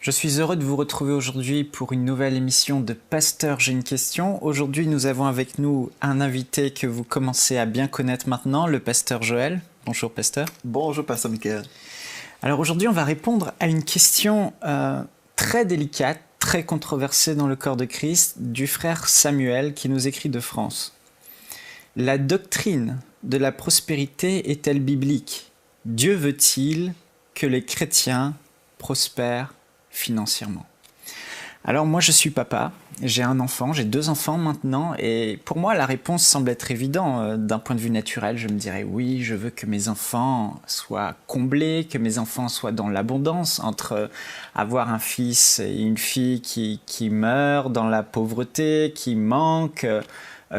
Je suis heureux de vous retrouver aujourd'hui pour une nouvelle émission de Pasteur, j'ai une question. Aujourd'hui, nous avons avec nous un invité que vous commencez à bien connaître maintenant, le pasteur Joël. Bonjour pasteur. Bonjour pasteur Michael. Alors aujourd'hui, on va répondre à une question très délicate, très controversée dans le corps de Christ, du frère Samuel qui nous écrit de France. La doctrine de la prospérité est-elle biblique? Dieu veut-il que les chrétiens prospèrent financièrement? Alors moi je suis papa, j'ai un enfant, j'ai 2 enfants maintenant et pour moi la réponse semble être évidente d'un point de vue naturel. Je me dirais oui, je veux que mes enfants soient comblés, que mes enfants soient dans l'abondance, entre avoir un fils et une fille qui meurt dans la pauvreté, qui manque.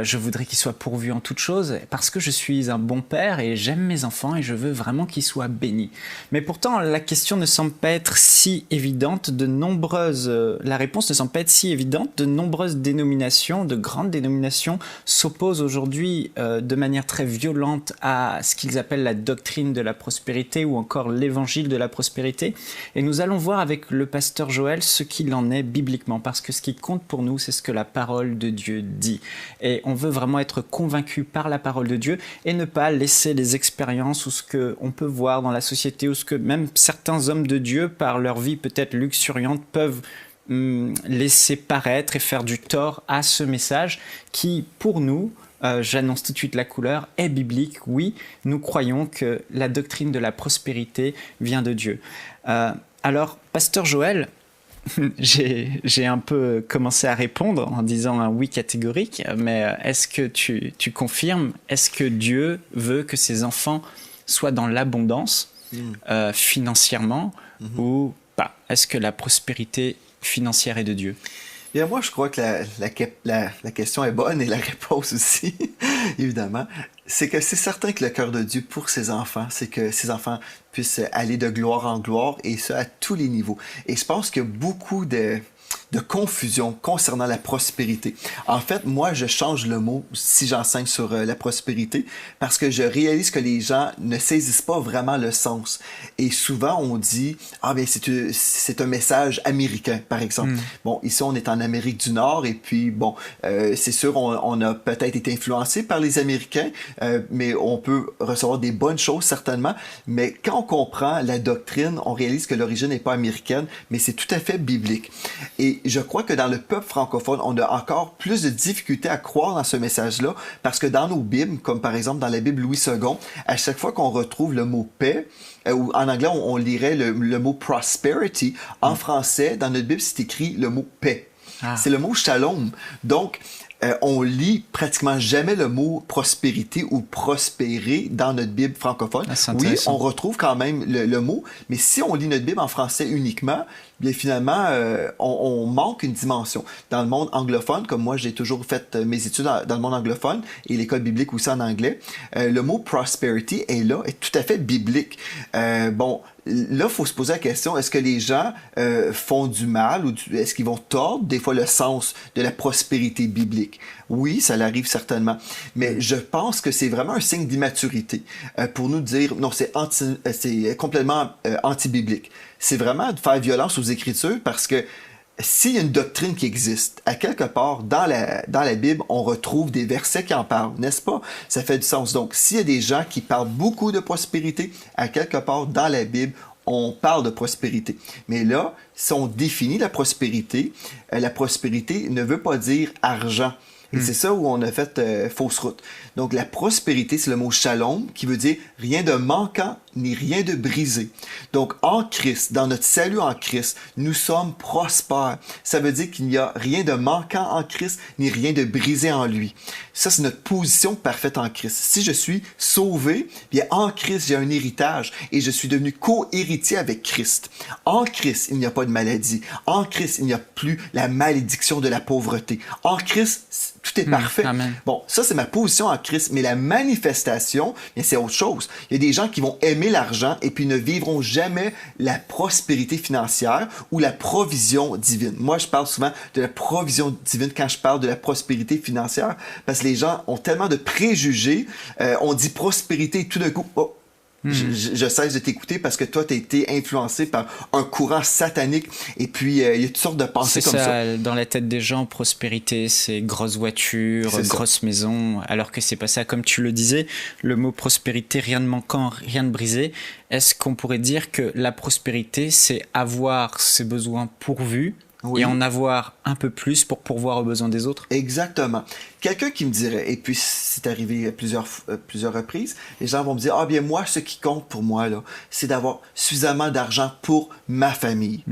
Je voudrais qu'ils soient pourvus en toutes choses parce que je suis un bon père et j'aime mes enfants et je veux vraiment qu'ils soient bénis. Mais pourtant, la question ne semble pas être si évidente. La réponse ne semble pas être si évidente. De nombreuses dénominations, de grandes dénominations, s'opposent aujourd'hui de manière très violente à ce qu'ils appellent la doctrine de la prospérité ou encore l'évangile de la prospérité. Et nous allons voir avec le pasteur Joël ce qu'il en est bibliquement, parce que ce qui compte pour nous, c'est ce que la parole de Dieu dit. Et on veut vraiment être convaincu par la parole de Dieu et ne pas laisser les expériences ou ce qu'on peut voir dans la société ou ce que même certains hommes de Dieu, par leur vie peut-être luxuriante, peuvent laisser paraître et faire du tort à ce message qui, pour nous, j'annonce tout de suite la couleur, est biblique. Oui, nous croyons que la doctrine de la prospérité vient de Dieu. Alors, pasteur Joël, j'ai un peu commencé à répondre en disant un oui catégorique, mais est-ce que tu confirmes, est-ce que Dieu veut que ses enfants soient dans l'abondance financièrement ou pas? Est-ce que la prospérité financière est de Dieu? Bien, moi, je crois que la question est bonne et la réponse aussi, évidemment. C'est que c'est certain que le cœur de Dieu pour ses enfants, c'est que ses enfants puissent aller de gloire en gloire et ça à tous les niveaux. Et je pense qu'il y a beaucoup de confusion concernant la prospérité. En fait, moi, je change le mot si j'enseigne sur la prospérité parce que je réalise que les gens ne saisissent pas vraiment le sens. Et souvent, on dit « Ah bien, c'est un message américain, par exemple. Bon, ici, on est en Amérique du Nord et puis, bon, c'est sûr, on a peut-être été influencé par les Américains, mais on peut recevoir des bonnes choses, certainement. Mais quand on comprend la doctrine, on réalise que l'origine n'est pas américaine, mais c'est tout à fait biblique. Et je crois que dans le peuple francophone, on a encore plus de difficultés à croire dans ce message-là parce que dans nos Bibles, comme par exemple dans la Bible Louis II, à chaque fois qu'on retrouve le mot paix, ou en anglais, on lirait le mot prosperity, en français, dans notre Bible, c'est écrit le mot paix. C'est le mot shalom. Donc, on lit pratiquement jamais le mot prospérité ou prospérer dans notre Bible francophone. Oui, on retrouve quand même le mot, mais si on lit notre Bible en français uniquement, bien finalement, on manque une dimension. Dans le monde anglophone, comme moi, j'ai toujours fait mes études dans le monde anglophone et l'école biblique aussi en anglais, le mot prosperity est là, est tout à fait biblique. Bon, là, il faut se poser la question, est-ce que les gens font du mal ou est-ce qu'ils vont tordre des fois le sens de la prospérité biblique? Oui, ça l'arrive certainement. Mais je pense que c'est vraiment un signe d'immaturité pour nous dire, non, c'est complètement anti-biblique. C'est vraiment de faire violence aux Écritures parce que s'il y a une doctrine qui existe, à quelque part dans la Bible, on retrouve des versets qui en parlent, n'est-ce pas? Ça fait du sens. Donc, s'il y a des gens qui parlent beaucoup de prospérité, à quelque part dans la Bible, on parle de prospérité. Mais là, si on définit la prospérité ne veut pas dire argent. Et c'est ça où on a fait fausse route. Donc, la prospérité, c'est le mot shalom, qui veut dire rien de manquant ni rien de brisé. Donc, en Christ, dans notre salut en Christ, nous sommes prospères. Ça veut dire qu'il n'y a rien de manquant en Christ, ni rien de brisé en lui. Ça, c'est notre position parfaite en Christ. Si je suis sauvé, bien en Christ, j'ai un héritage et je suis devenu co-héritier avec Christ. En Christ, il n'y a pas de maladie. En Christ, il n'y a plus la malédiction de la pauvreté. En Christ, tout est parfait. Amen. Bon, ça, c'est ma position en Christ, mais la manifestation, bien, c'est autre chose. Il y a des gens qui vont aimer l'argent et puis ne vivront jamais la prospérité financière ou la provision divine. Moi, je parle souvent de la provision divine quand je parle de la prospérité financière parce que les gens ont tellement de préjugés. On dit prospérité et tout d'un coup, oh, Je cesse de t'écouter parce que toi, tu as été influencé par un courant satanique. Et puis, il y a toutes sortes de pensées comme ça. Dans la tête des gens, prospérité, c'est grosse voiture, grosse maison, alors que c'est pas ça. Comme tu le disais, le mot prospérité, rien de manquant, rien de brisé. Est-ce qu'on pourrait dire que la prospérité, c'est avoir ses besoins pourvus et en avoir un peu plus pour pourvoir aux besoins des autres? Exactement. Quelqu'un qui me dirait, et puis c'est arrivé à plusieurs reprises, les gens vont me dire, ah bien moi, ce qui compte pour moi, là, c'est d'avoir suffisamment d'argent pour ma famille.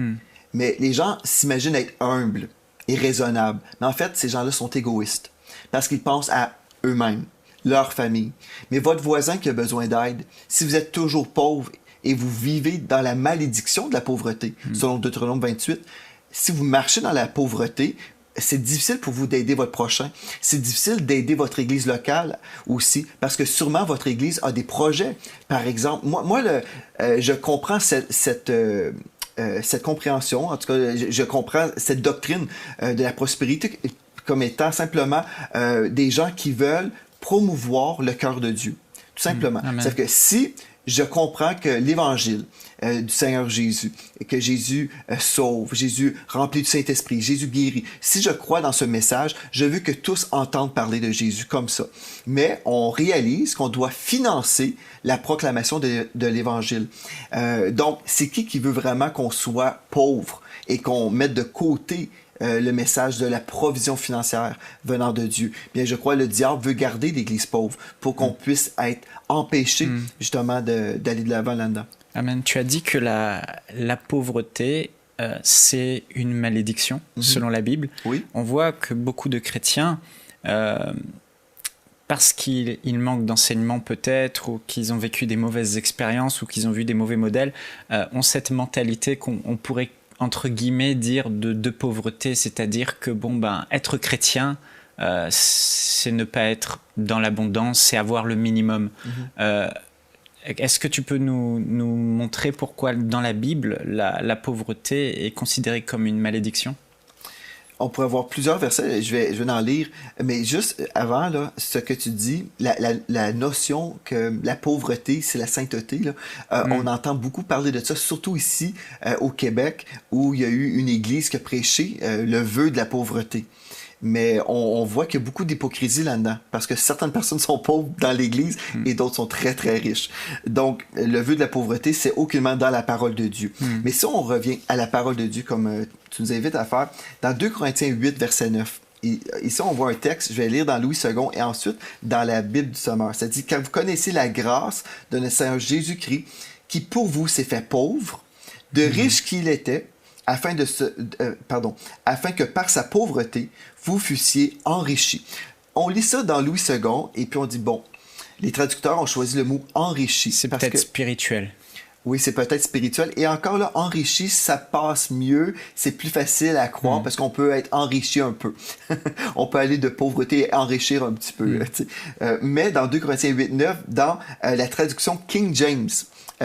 Mais les gens s'imaginent être humbles et raisonnables. Mais en fait, ces gens-là sont égoïstes parce qu'ils pensent à eux-mêmes, leur famille. Mais votre voisin qui a besoin d'aide, si vous êtes toujours pauvre et vous vivez dans la malédiction de la pauvreté, selon Deutéronome 28, si vous marchez dans la pauvreté, c'est difficile pour vous d'aider votre prochain. C'est difficile d'aider votre église locale aussi, parce que sûrement votre église a des projets. Par exemple, je comprends cette compréhension, en tout cas, je comprends cette doctrine de la prospérité comme étant simplement des gens qui veulent promouvoir le cœur de Dieu. Tout simplement. C'est-à-dire que si je comprends que l'évangile du Seigneur Jésus, que Jésus sauve, Jésus remplit du Saint-Esprit, Jésus guérit. Si je crois dans ce message, je veux que tous entendent parler de Jésus comme ça. Mais on réalise qu'on doit financer la proclamation de l'évangile. Donc, c'est qui veut vraiment qu'on soit pauvre et qu'on mette de côté le message de la provision financière venant de Dieu? Bien, je crois que le diable veut garder l'Église pauvre pour qu'on puisse être empêché justement d'aller de l'avant là-dedans. Amen. Tu as dit que la pauvreté, c'est une malédiction, selon la Bible. Oui. On voit que beaucoup de chrétiens, parce qu'ils manquent d'enseignement peut-être, ou qu'ils ont vécu des mauvaises expériences, ou qu'ils ont vu des mauvais modèles, ont cette mentalité qu'on pourrait, entre guillemets, dire de pauvreté, c'est-à-dire que être chrétien, c'est ne pas être dans l'abondance, c'est avoir le minimum. Est-ce que tu peux nous montrer pourquoi dans la Bible, la pauvreté est considérée comme une malédiction? On pourrait avoir plusieurs versets, je vais en lire, mais juste avant, là, ce que tu dis, la notion que la pauvreté, c'est la sainteté, là, on entend beaucoup parler de ça, surtout ici au Québec, où il y a eu une église qui a prêché le vœu de la pauvreté. Mais on voit qu'il y a beaucoup d'hypocrisie là-dedans, parce que certaines personnes sont pauvres dans l'Église et d'autres sont très, très riches. Donc, le vœu de la pauvreté, c'est aucunement dans la parole de Dieu. Mais si on revient à la parole de Dieu, comme tu nous invites à faire, dans 2 Corinthiens 8, verset 9, ici, on voit un texte, je vais lire dans Louis II et ensuite dans la Bible du Sommeur. Ça dit, « Quand vous connaissez la grâce de notre Seigneur Jésus-Christ, qui pour vous s'est fait pauvre, de riche qu'il était, afin que par sa pauvreté, vous fussiez enrichis. » On lit ça dans Louis II, et puis on dit, bon, les traducteurs ont choisi le mot « enrichi ». C'est peut-être spirituel. Oui, c'est peut-être spirituel. Et encore là, enrichi, ça passe mieux, c'est plus facile à croire parce qu'on peut être enrichi un peu. On peut aller de pauvreté et enrichir un petit peu. Mais dans 2 Corinthiens 8, 9, dans la traduction King James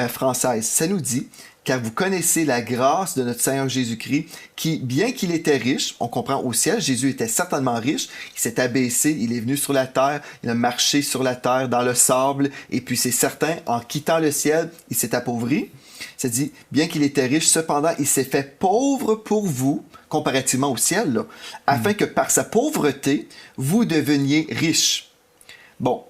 française, ça nous dit: car vous connaissez la grâce de notre Seigneur Jésus-Christ, qui, bien qu'il était riche, on comprend au ciel, Jésus était certainement riche, il s'est abaissé, il est venu sur la terre, il a marché sur la terre, dans le sable, et puis c'est certain, en quittant le ciel, il s'est appauvri. Ça dit, bien qu'il était riche, cependant, il s'est fait pauvre pour vous, comparativement au ciel, là, afin que par sa pauvreté, vous deveniez riches. Bon,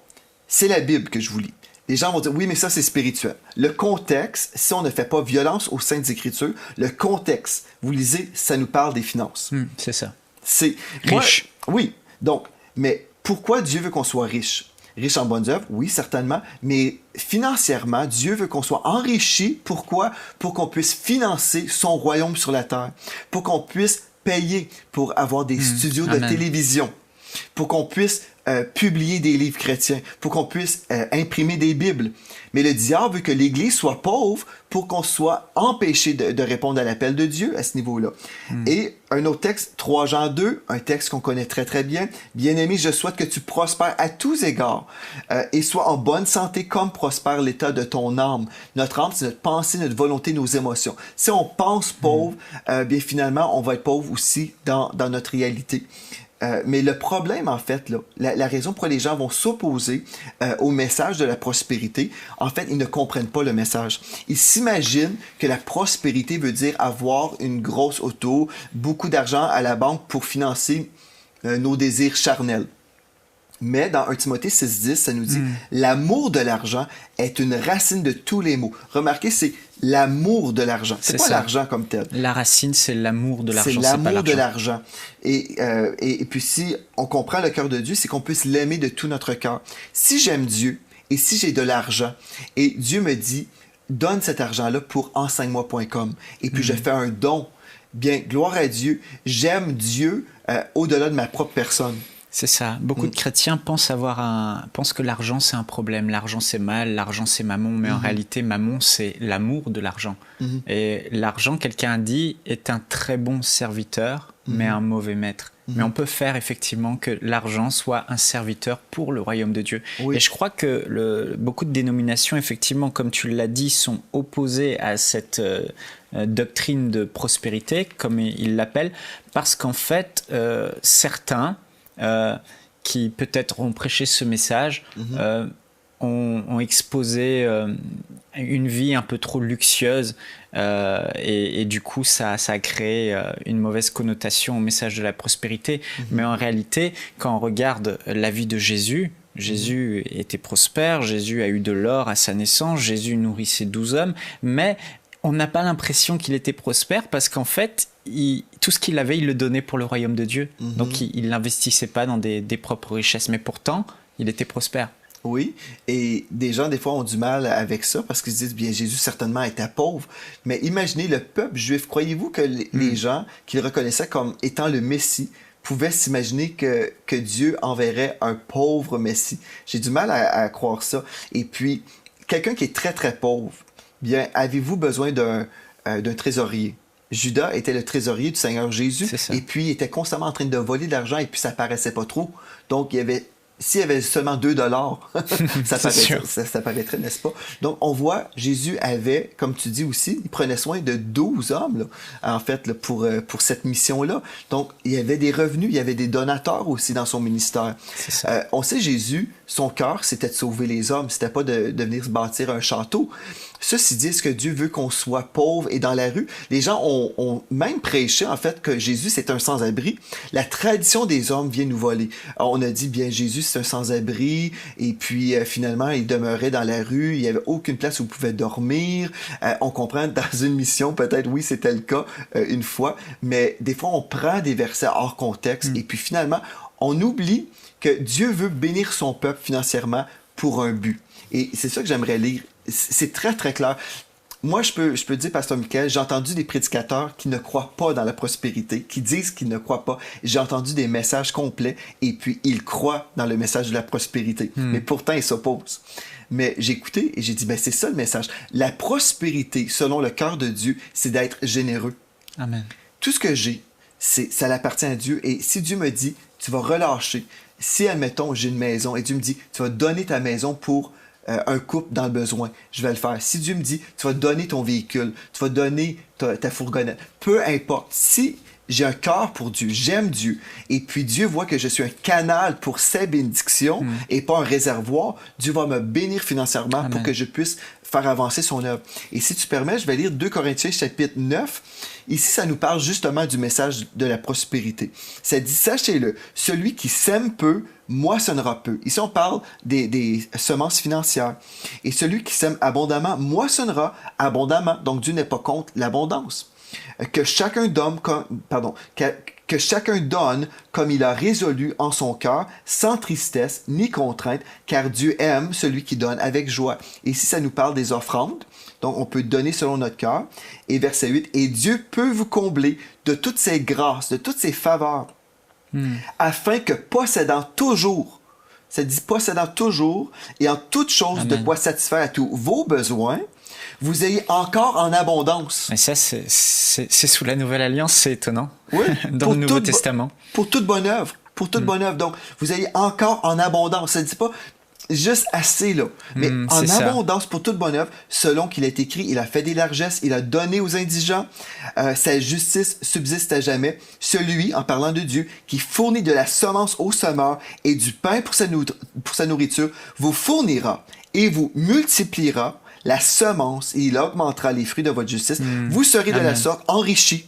c'est la Bible que je vous lis. Les gens vont dire, oui, mais ça, c'est spirituel. Le contexte, si on ne fait pas violence au sein des Écritures, le contexte, vous lisez, ça nous parle des finances. C'est ça. C'est riche. Oui. Donc, mais pourquoi Dieu veut qu'on soit riche? Riche en bonnes œuvres, oui, certainement. Mais financièrement, Dieu veut qu'on soit enrichi. Pourquoi? Pour qu'on puisse financer son royaume sur la terre. Pour qu'on puisse payer pour avoir des studios de télévision. Pour qu'on puisse publier des livres chrétiens, pour qu'on puisse imprimer des Bibles. Mais le diable veut que l'Église soit pauvre pour qu'on soit empêché de répondre à l'appel de Dieu à ce niveau-là. Et un autre texte, 3 Jean 2, un texte qu'on connaît très très bien. « Bien-aimé, je souhaite que tu prospères à tous égards et sois en bonne santé comme prospère l'état de ton âme. » Notre âme, c'est notre pensée, notre volonté, nos émotions. Si on pense pauvre, bien finalement, on va être pauvre aussi dans notre réalité. Mais le problème, en fait, là, la raison pour laquelle les gens vont s'opposer au message de la prospérité, en fait, ils ne comprennent pas le message. Ils s'imaginent que la prospérité veut dire avoir une grosse auto, beaucoup d'argent à la banque pour financer nos désirs charnels. Mais dans 1 Timothée 6,10, ça nous dit l'amour de l'argent est une racine de tous les maux. Remarquez, c'est l'amour de l'argent. C'est pas l'argent comme tel. La racine, c'est l'amour de l'argent. C'est l'amour de l'argent. Et puis si on comprend le cœur de Dieu, c'est qu'on puisse l'aimer de tout notre cœur. Si j'aime Dieu et si j'ai de l'argent et Dieu me dit donne cet argent-là pour enseigne-moi.com et puis je fais un don, bien, gloire à Dieu, j'aime Dieu au-delà de ma propre personne. C'est ça. Beaucoup de chrétiens pensent que l'argent c'est un problème, l'argent c'est mal, l'argent c'est mammon, mais en réalité mammon c'est l'amour de l'argent. Et l'argent, quelqu'un a dit, est un très bon serviteur, mais un mauvais maître. Mais on peut faire effectivement que l'argent soit un serviteur pour le royaume de Dieu. Oui. Et je crois que beaucoup de dénominations, effectivement, comme tu l'as dit, sont opposées à cette doctrine de prospérité, comme ils l'appellent, parce qu'en fait, certains qui peut-être ont prêché ce message, ont exposé une vie un peu trop luxueuse et du coup ça a créé une mauvaise connotation au message de la prospérité. Mais en réalité, quand on regarde la vie de Jésus, Jésus était prospère, Jésus a eu de l'or à sa naissance, Jésus nourrissait 12 hommes, mais on n'a pas l'impression qu'il était prospère parce qu'en fait, tout ce qu'il avait, il le donnait pour le royaume de Dieu. Donc, il n'investissait pas dans des propres richesses. Mais pourtant, il était prospère. Oui, et des gens, des fois, ont du mal avec ça parce qu'ils se disent, bien, Jésus certainement était pauvre. Mais imaginez le peuple juif. Croyez-vous que les gens qu'il reconnaissaient comme étant le Messie pouvaient s'imaginer que Dieu enverrait un pauvre Messie? J'ai du mal à croire ça. Et puis, quelqu'un qui est très, très pauvre, bien, avez-vous besoin d'un trésorier? Judas était le trésorier du Seigneur Jésus et puis il était constamment en train de voler de l'argent et puis ça paraissait pas trop. Donc, s'il y avait seulement $2, ça paraîtrait, n'est-ce pas? Donc, on voit, Jésus avait, comme tu dis aussi, il prenait soin de 12 hommes, là, en fait, là, pour cette mission-là. Donc, il y avait des revenus, il y avait des donateurs aussi dans son ministère. On sait, Jésus, son cœur, c'était de sauver les hommes, c'était pas de venir se bâtir un château. Ceci dit, est-ce que Dieu veut qu'on soit pauvre et dans la rue? Les gens ont même prêché, en fait, que Jésus, c'est un sans-abri. La tradition des hommes vient nous voler. Alors, on a dit, bien, Jésus, c'est un sans-abri, et puis, finalement, il demeurait dans la rue, il n'y avait aucune place où il pouvait dormir. On comprend, dans une mission, peut-être, oui, c'était le cas une fois, mais des fois, on prend des versets hors contexte, et puis, finalement, on oublie que Dieu veut bénir son peuple financièrement pour un but. Et c'est ça que j'aimerais lire. C'est très, très clair. Moi, je peux dire, Pasteur Michael, j'ai entendu des prédicateurs qui ne croient pas dans la prospérité, qui disent qu'ils ne croient pas. J'ai entendu des messages complets et puis ils croient dans le message de la prospérité. Mais pourtant, ils s'opposent. Mais j'ai écouté et j'ai dit, ben c'est ça le message. La prospérité, selon le cœur de Dieu, c'est d'être généreux. Amen. Tout ce que j'ai, ça appartient à Dieu. Et si Dieu me dit, tu vas relâcher. Si, admettons, j'ai une maison et Dieu me dit, tu vas donner ta maison pour un couple dans le besoin, je vais le faire. Si Dieu me dit, tu vas donner ton véhicule, tu vas donner ta fourgonnette, peu importe. Si j'ai un cœur pour Dieu, j'aime Dieu, et puis Dieu voit que je suis un canal pour ses bénédictions et pas un réservoir, Dieu va me bénir financièrement. Amen. Pour que je puisse faire avancer son œuvre. Et si tu permets, je vais lire 2 Corinthiens chapitre 9. Ici, ça nous parle justement du message de la prospérité. Ça dit, sachez-le, celui qui sème peu, moissonnera peu. Ici, on parle des semences financières. Et celui qui sème abondamment, moissonnera abondamment. Donc, Dieu n'est pas contre l'abondance. Que chacun donne comme il a résolu en son cœur, sans tristesse ni contrainte, car Dieu aime celui qui donne avec joie. Et ici, ça nous parle des offrandes. Donc, on peut donner selon notre cœur. Et verset 8, « Et Dieu peut vous combler de toutes ses grâces, de toutes ses faveurs, afin que possédant toujours, ça dit possédant toujours, et en toutes choses Amen. De quoi satisfaire à tous vos besoins, vous ayez encore en abondance. » Mais ça, c'est sous la Nouvelle Alliance, c'est étonnant. Oui. Dans le Nouveau Testament. Pour toute bonne œuvre. Pour toute bonne œuvre. Donc, vous ayez encore en abondance. Ça ne dit pas juste assez, là. Mais en c'est ça. abondance pour toute bonne œuvre, selon qu'il est écrit, il a fait des largesses, il a donné aux indigents, sa justice subsiste à jamais. Celui, en parlant de Dieu, qui fournit de la semence au semeur et du pain pour sa nourriture, vous fournira et vous multipliera la semence et il augmentera les fruits de votre justice. Vous serez de la Amen. sorte enrichis.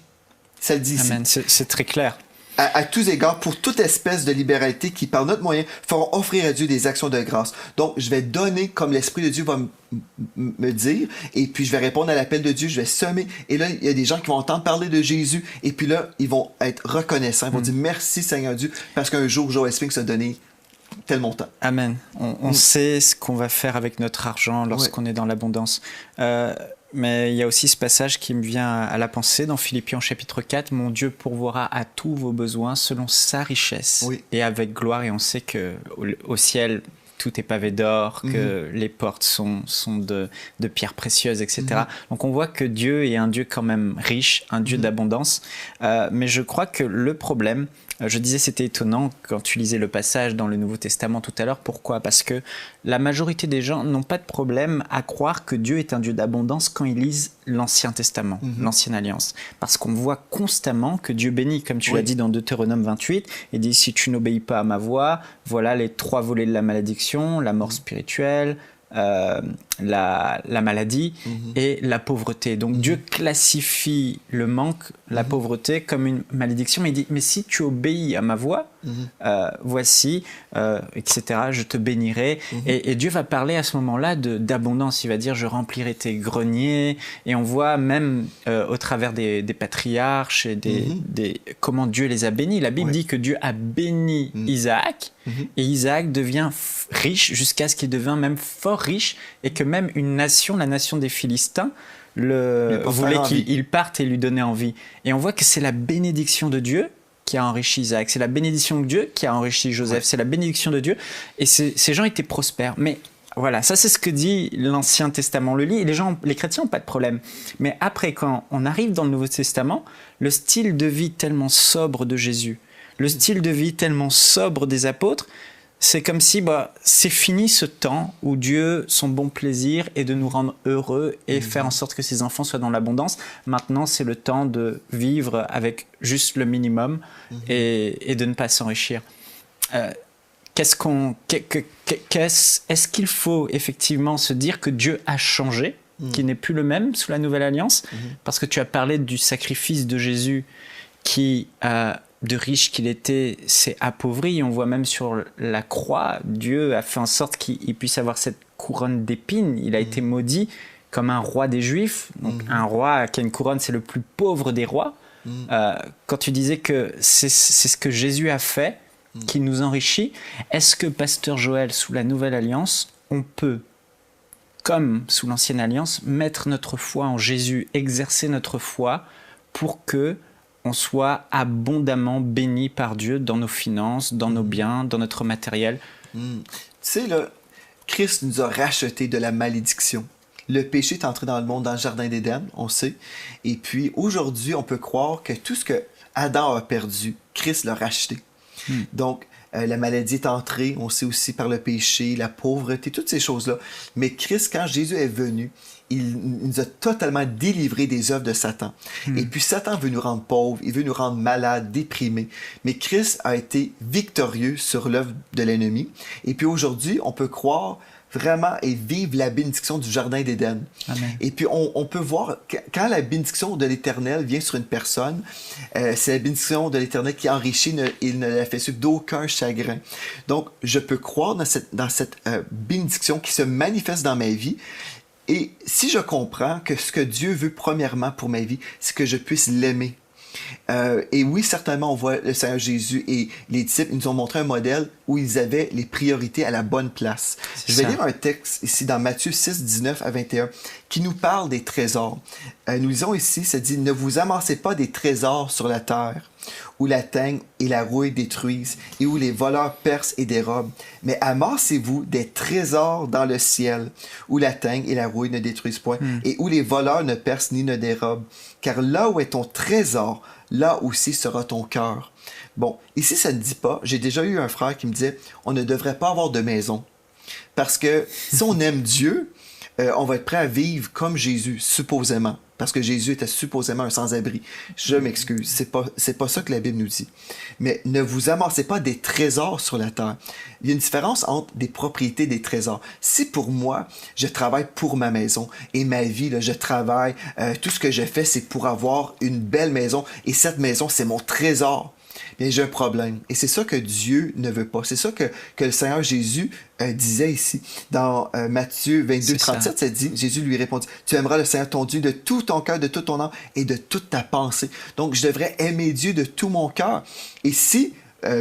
Ça le dit ici. Amen. C'est très clair. À tous égards, pour toute espèce de libéralité qui, par notre moyen, feront offrir à Dieu des actions de grâce. Donc, je vais donner comme l'Esprit de Dieu va me dire, et puis je vais répondre à l'appel de Dieu, je vais semer. Et là, il y a des gens qui vont entendre parler de Jésus, et puis là, ils vont être reconnaissants. Ils vont dire merci Seigneur Dieu, parce qu'un jour, Joel Spinks a donné tel montant. Amen. On sait ce qu'on va faire avec notre argent lorsqu'on est dans l'abondance. Mais il y a aussi ce passage qui me vient à la pensée dans Philippiens chapitre 4. Mon Dieu pourvoira à tous vos besoins selon sa richesse et avec gloire. Et on sait qu'au ciel, tout est pavé d'or, que les portes sont de pierres précieuses, etc. Donc on voit que Dieu est un Dieu quand même riche, un Dieu d'abondance. Mais je crois que le problème, je disais c'était étonnant quand tu lisais le passage dans le Nouveau Testament tout à l'heure. Pourquoi ? Parce que la majorité des gens n'ont pas de problème à croire que Dieu est un Dieu d'abondance quand ils lisent l'Ancien Testament, l'Ancienne Alliance. Parce qu'on voit constamment que Dieu bénit, comme tu l'as dit dans Deutéronome 28, il dit « Si tu n'obéis pas à ma voix, voilà les 3 volets de la malédiction, la mort spirituelle, la maladie et la pauvreté. » Donc Dieu classifie le manque, la pauvreté comme une malédiction, mais il dit « Mais si tu obéis à ma voix, voici, etc., je te bénirai. » Et Dieu va parler à ce moment-là d'abondance. Il va dire « Je remplirai tes greniers. » Et on voit même au travers des patriarches et comment Dieu les a bénis. La Bible dit que Dieu a béni Isaac, et Isaac devient riche jusqu'à ce qu'il devienne même fort riche, et que même une nation, la nation des Philistins, voulait qu'il parte et lui donnait envie. Et on voit que c'est la bénédiction de Dieu qui a enrichi Isaac, c'est la bénédiction de Dieu qui a enrichi Joseph, c'est la bénédiction de Dieu, et ces gens étaient prospères. Mais voilà, ça c'est ce que dit l'Ancien Testament. On le lit, et les chrétiens n'ont pas de problème. Mais après, quand on arrive dans le Nouveau Testament, le style de vie tellement sobre de Jésus, le style de vie tellement sobre des apôtres, c'est comme si c'est fini ce temps où Dieu, son bon plaisir est de nous rendre heureux et faire en sorte que ses enfants soient dans l'abondance. Maintenant, c'est le temps de vivre avec juste le minimum et de ne pas s'enrichir. Est-ce qu'il faut effectivement se dire que Dieu a changé, qu'il n'est plus le même sous la Nouvelle Alliance ? Parce que tu as parlé du sacrifice de Jésus qui... de riche qu'il était, s'est appauvri. On voit même sur la croix, Dieu a fait en sorte qu'il puisse avoir cette couronne d'épines. Il a été maudit comme un roi des Juifs. Donc un roi qui a une couronne, c'est le plus pauvre des rois. Quand tu disais que c'est ce que Jésus a fait, qui nous enrichit, est-ce que, Pasteur Joël, sous la Nouvelle Alliance, on peut, comme sous l'Ancienne Alliance, mettre notre foi en Jésus, exercer notre foi pour que on soit abondamment béni par Dieu dans nos finances, dans nos biens, dans notre matériel. Tu sais, là, Christ nous a rachetés de la malédiction. Le péché est entré dans le monde, dans le jardin d'Éden, on sait. Et puis, aujourd'hui, on peut croire que tout ce que Adam a perdu, Christ l'a racheté. Donc, la maladie est entrée, on sait aussi par le péché, la pauvreté, toutes ces choses-là. Mais Christ, quand Jésus est venu, il nous a totalement délivrés des œuvres de Satan. Et puis Satan veut nous rendre pauvres, il veut nous rendre malades, déprimés. Mais Christ a été victorieux sur l'œuvre de l'ennemi. Et puis aujourd'hui, on peut croire vraiment et vivre la bénédiction du jardin d'Éden. Et puis on peut voir, quand la bénédiction de l'Éternel vient sur une personne, c'est la bénédiction de l'Éternel qui enrichit, il ne la fait suivre d'aucun chagrin. Donc, je peux croire dans cette bénédiction qui se manifeste dans ma vie. Et si je comprends que ce que Dieu veut premièrement pour ma vie, c'est que je puisse l'aimer. Et oui, certainement, on voit le Seigneur Jésus et les disciples, ils nous ont montré un modèle où ils avaient les priorités à la bonne place. Je vais lire un texte ici dans Matthieu 6, 19 à 21 qui nous parle des trésors. Nous lisons ici, ça dit « Ne vous amassez pas des trésors sur la terre, où la teigne et la rouille détruisent, et où les voleurs percent et dérobent. Mais amassez-vous des trésors dans le ciel, où la teigne et la rouille ne détruisent point, et où les voleurs ne percent ni ne dérobent. Car là où est ton trésor, là aussi sera ton cœur. » Bon, ici, ça ne dit pas. J'ai déjà eu un frère qui me disait, on ne devrait pas avoir de maison. Parce que si on aime Dieu, on va être prêt à vivre comme Jésus, supposément. Parce que Jésus était supposément un sans-abri. Je m'excuse, c'est pas ça que la Bible nous dit. Mais ne vous amassez pas des trésors sur la terre. Il y a une différence entre des propriétés et des trésors. Si pour moi, je travaille pour ma maison et ma vie, là, je travaille, tout ce que je fais, c'est pour avoir une belle maison et cette maison, c'est mon trésor. Bien, j'ai un problème. Et c'est ça que Dieu ne veut pas. C'est ça que le Seigneur Jésus disait ici. Dans Matthieu 22, 37, ça dit, Jésus lui répondit, tu aimeras le Seigneur ton Dieu de tout ton cœur, de toute ton âme et de toute ta pensée. Donc, je devrais aimer Dieu de tout mon cœur. Et si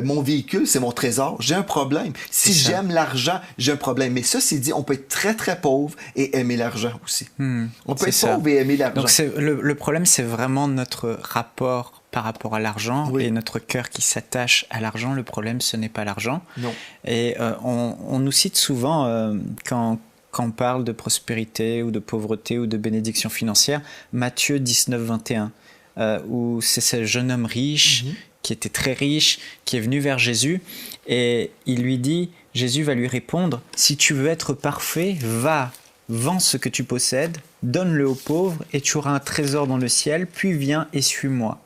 mon véhicule, c'est mon trésor, j'ai un problème. Si j'aime l'argent, j'ai un problème. Mais ça, c'est dit, on peut être très, très pauvre et aimer l'argent aussi. On peut être pauvre et aimer l'argent. Donc, le problème, c'est vraiment notre rapport par rapport à l'argent et notre cœur qui s'attache à l'argent. Le problème, ce n'est pas l'argent. Non. Et on nous cite souvent, quand on parle de prospérité ou de pauvreté ou de bénédiction financière, Matthieu 19, 21, où c'est ce jeune homme riche qui était très riche, qui est venu vers Jésus et il lui dit, Jésus va lui répondre, si tu veux être parfait, va, vends ce que tu possèdes, donne-le aux pauvres et tu auras un trésor dans le ciel, puis viens et suis-moi.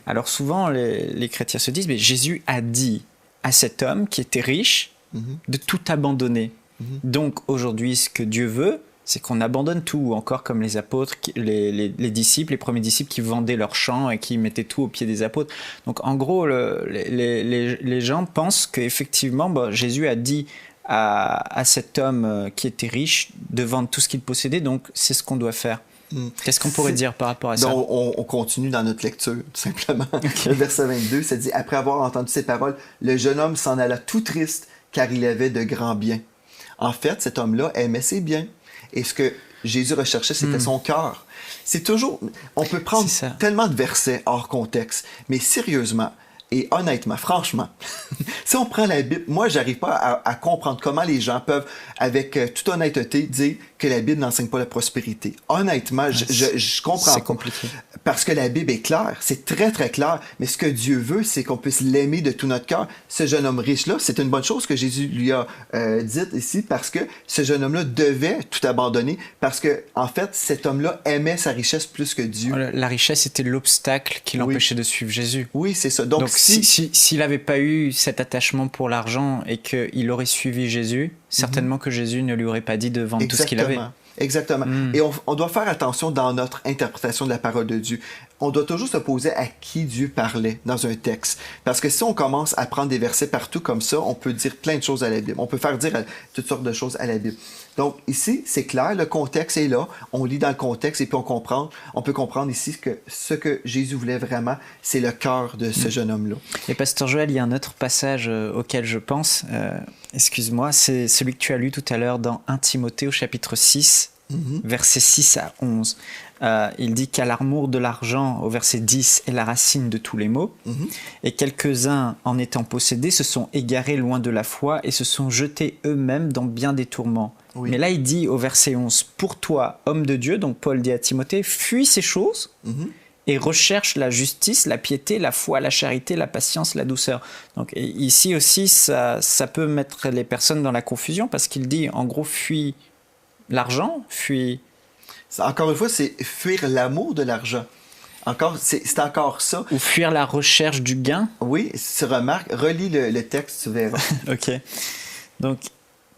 Alors souvent, les chrétiens se disent, mais Jésus a dit à cet homme qui était riche de tout abandonner. Donc aujourd'hui, ce que Dieu veut, c'est qu'on abandonne tout, encore comme les apôtres, les disciples, les premiers disciples qui vendaient leurs champs et qui mettaient tout aux pieds des apôtres. Donc en gros, les gens pensent qu'effectivement, Jésus a dit à cet homme qui était riche de vendre tout ce qu'il possédait, donc c'est ce qu'on doit faire. Qu'est-ce qu'on pourrait dire par rapport à ça? Donc, on continue dans notre lecture, tout simplement. Le verset 22, ça dit, après avoir entendu ces paroles, le jeune homme s'en alla tout triste, car il avait de grands biens. En fait, cet homme-là aimait ses biens. Et ce que Jésus recherchait, c'était son cœur. C'est toujours... On peut prendre tellement de versets hors contexte, mais sérieusement, et honnêtement, franchement, si on prend la Bible, moi, j'arrive pas à comprendre comment les gens peuvent, avec toute honnêteté, dire que la Bible n'enseigne pas la prospérité. Honnêtement, je comprends pas. C'est compliqué. Parce que la Bible est claire, c'est très, très clair. Mais ce que Dieu veut, c'est qu'on puisse l'aimer de tout notre cœur. Ce jeune homme riche-là, c'est une bonne chose que Jésus lui a dite ici, parce que ce jeune homme-là devait tout abandonner, parce que, en fait, cet homme-là aimait sa richesse plus que Dieu. La richesse était l'obstacle qui l'empêchait de suivre Jésus. Oui, c'est ça. Donc s'il n'avait pas eu cet attachement pour l'argent et qu'il aurait suivi Jésus, certainement que Jésus ne lui aurait pas dit de vendre tout ce qu'il avait. Exactement. Et on doit faire attention dans notre interprétation de la parole de Dieu. On doit toujours se poser à qui Dieu parlait dans un texte. Parce que si on commence à prendre des versets partout comme ça, on peut dire plein de choses à la Bible. On peut faire dire toutes sortes de choses à la Bible. Donc ici, c'est clair, le contexte est là. On lit dans le contexte et puis on peut comprendre ici que ce que Jésus voulait vraiment, c'est le cœur de ce jeune homme-là. Et Pasteur Joël, il y a un autre passage auquel je pense, excuse-moi, c'est celui que tu as lu tout à l'heure dans 1 Timothée au chapitre 6, versets 6 à 11. Il dit qu'à l'amour de l'argent, au verset 10, est la racine de tous les maux. Et quelques-uns, en étant possédés, se sont égarés loin de la foi et se sont jetés eux-mêmes dans bien des tourments. Mais là, il dit au verset 11, « Pour toi, homme de Dieu », donc Paul dit à Timothée, « Fuis ces choses et recherche la justice, la piété, la foi, la charité, la patience, la douceur. » Donc ici aussi, ça peut mettre les personnes dans la confusion parce qu'il dit, en gros, « Fuis l'argent, fuis... » Encore une fois, c'est fuir l'amour de l'argent. C'est encore ça. Ou fuir la recherche du gain. Oui, tu remarques, relis le texte, tu verras. Ok. Donc,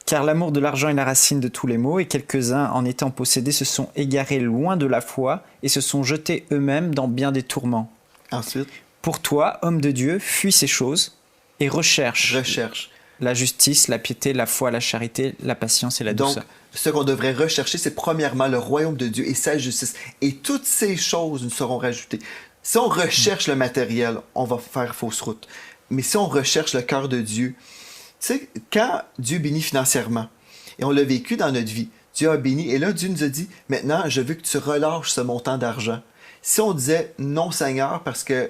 car l'amour de l'argent est la racine de tous les maux, et quelques-uns, en étant possédés, se sont égarés loin de la foi et se sont jetés eux-mêmes dans bien des tourments. Ensuite. Pour toi, homme de Dieu, fuis ces choses et recherche la justice, la piété, la foi, la charité, la patience et la douceur. Donc, ce qu'on devrait rechercher, c'est premièrement le royaume de Dieu et sa justice. Et toutes ces choses nous seront rajoutées. Si on recherche le matériel, on va faire fausse route. Mais si on recherche le cœur de Dieu, tu sais, quand Dieu bénit financièrement, et on l'a vécu dans notre vie, Dieu a béni, et là, Dieu nous a dit, maintenant, je veux que tu relâches ce montant d'argent. Si on disait, non, Seigneur, parce que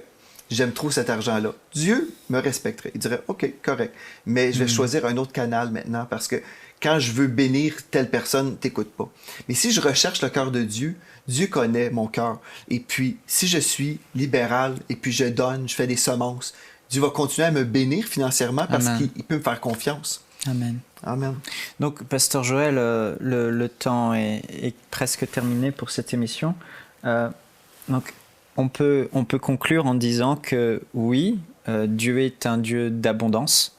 j'aime trop cet argent-là, Dieu me respecterait. Il dirait, OK, correct, mais je vais choisir un autre canal maintenant, parce que quand je veux bénir telle personne, t'écoutes pas. Mais si je recherche le cœur de Dieu, Dieu connaît mon cœur. Et puis, si je suis libéral, et puis je donne, je fais des semences, Dieu va continuer à me bénir financièrement parce qu'il peut me faire confiance. Amen. Amen. Donc, Pasteur Joël, le temps est presque terminé pour cette émission. Donc, on peut conclure en disant que oui, Dieu est un Dieu d'abondance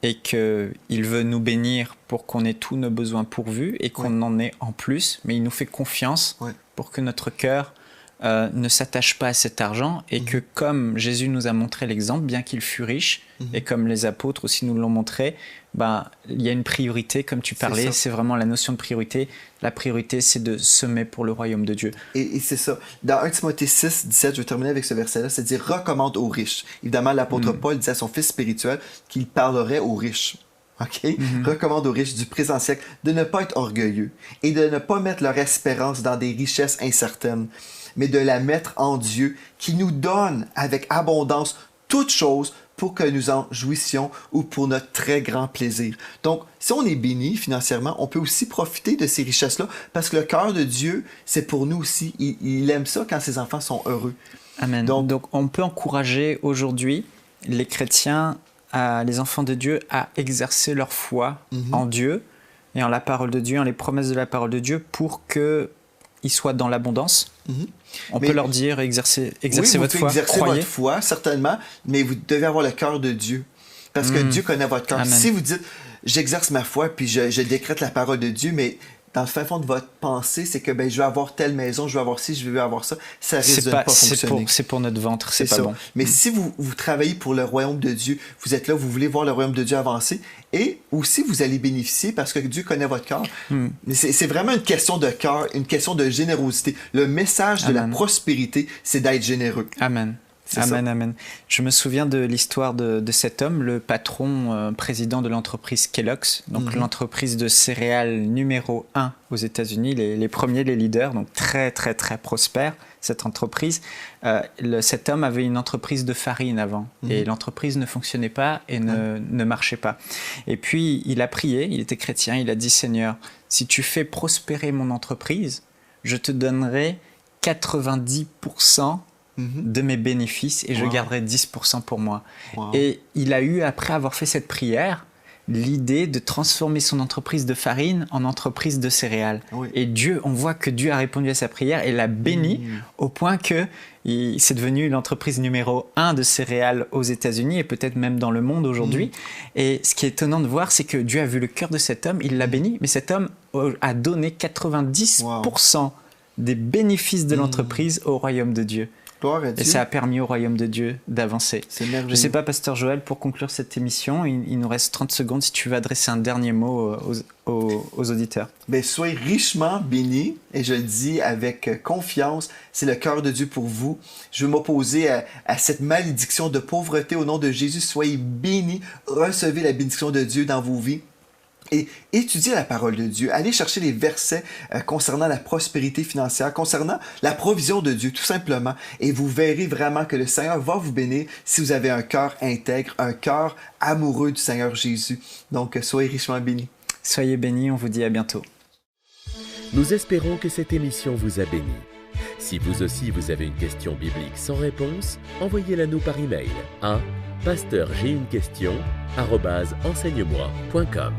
et qu'il veut nous bénir pour qu'on ait tous nos besoins pourvus et qu'on en ait en plus, mais il nous fait confiance pour que notre cœur ne s'attache pas à cet argent et que comme Jésus nous a montré l'exemple, bien qu'il fût riche, et comme les apôtres aussi nous l'ont montré, il y a une priorité, comme tu parlais, c'est vraiment la notion de priorité. La priorité, c'est de semer pour le royaume de Dieu. Et c'est ça. Dans 1 Timothée 6, 17, je vais terminer avec ce verset-là, c'est-à-dire recommande aux riches. Évidemment, l'apôtre Paul disait à son fils spirituel qu'il parlerait aux riches. Recommande aux riches du présent siècle de ne pas être orgueilleux et de ne pas mettre leur espérance dans des richesses incertaines, mais de la mettre en Dieu qui nous donne avec abondance toutes choses pour que nous en jouissions ou pour notre très grand plaisir. Donc, si on est béni financièrement, on peut aussi profiter de ces richesses-là parce que le cœur de Dieu, c'est pour nous aussi. Il aime ça quand ses enfants sont heureux. Amen. Donc on peut encourager aujourd'hui les chrétiens, les enfants de Dieu, à exercer leur foi en Dieu et en la parole de Dieu, en les promesses de la parole de Dieu pour qu'ils soient dans l'abondance. On peut leur dire, exercez votre foi, exercer croyez. votre foi, certainement, mais vous devez avoir le cœur de Dieu. Parce que Dieu connaît votre cœur. Si vous dites, j'exerce ma foi, puis je décrète la parole de Dieu, mais dans le fin fond de votre pensée, c'est que je veux avoir telle maison, je veux avoir ci, je veux avoir ça, ça risque de ne pas fonctionner. C'est pour notre ventre, c'est pas ça. bon. Mais si vous travaillez pour le royaume de Dieu, vous êtes là, vous voulez voir le royaume de Dieu avancer, et aussi vous allez bénéficier parce que Dieu connaît votre cœur. Mais c'est vraiment une question de cœur, une question de générosité. Le message de la prospérité, c'est d'être généreux. Amen. Amen. Je me souviens de l'histoire de cet homme, le patron président de l'entreprise Kellogg's, donc l'entreprise de céréales numéro 1 aux États-Unis, les premiers, les leaders, donc très très très prospère cette entreprise. Cet homme avait une entreprise de farine avant et l'entreprise ne fonctionnait pas et ne marchait pas. Et puis il a prié, il était chrétien, il a dit: Seigneur, si tu fais prospérer mon entreprise, je te donnerai 90% de mes bénéfices et je garderai 10% pour moi. Et il a eu, après avoir fait cette prière, l'idée de transformer son entreprise de farine en entreprise de céréales. Et Dieu, on voit que Dieu a répondu à sa prière et l'a béni au point que c'est devenu l'entreprise numéro 1 de céréales aux États-Unis et peut-être même dans le monde aujourd'hui. Et ce qui est étonnant de voir, c'est que Dieu a vu le cœur de cet homme, il l'a béni, mais cet homme a donné 90% des bénéfices de l'entreprise au royaume de Dieu. Et ça a permis au royaume de Dieu d'avancer. Je ne sais pas, Pasteur Joël, pour conclure cette émission, il nous reste 30 secondes si tu veux adresser un dernier mot aux auditeurs. Soyez richement bénis, et je le dis avec confiance, c'est le cœur de Dieu pour vous. Je veux m'opposer à cette malédiction de pauvreté au nom de Jésus. Soyez bénis, recevez la bénédiction de Dieu dans vos vies. Et étudiez la parole de Dieu. Allez chercher les versets concernant la prospérité financière, concernant la provision de Dieu, tout simplement. Et vous verrez vraiment que le Seigneur va vous bénir si vous avez un cœur intègre, un cœur amoureux du Seigneur Jésus. Donc, soyez richement bénis. Soyez bénis, on vous dit à bientôt. Nous espérons que cette émission vous a bénis. Si vous aussi vous avez une question biblique sans réponse, envoyez-la nous par email à pasteurj'aiunequestion@enseigne-moi.com.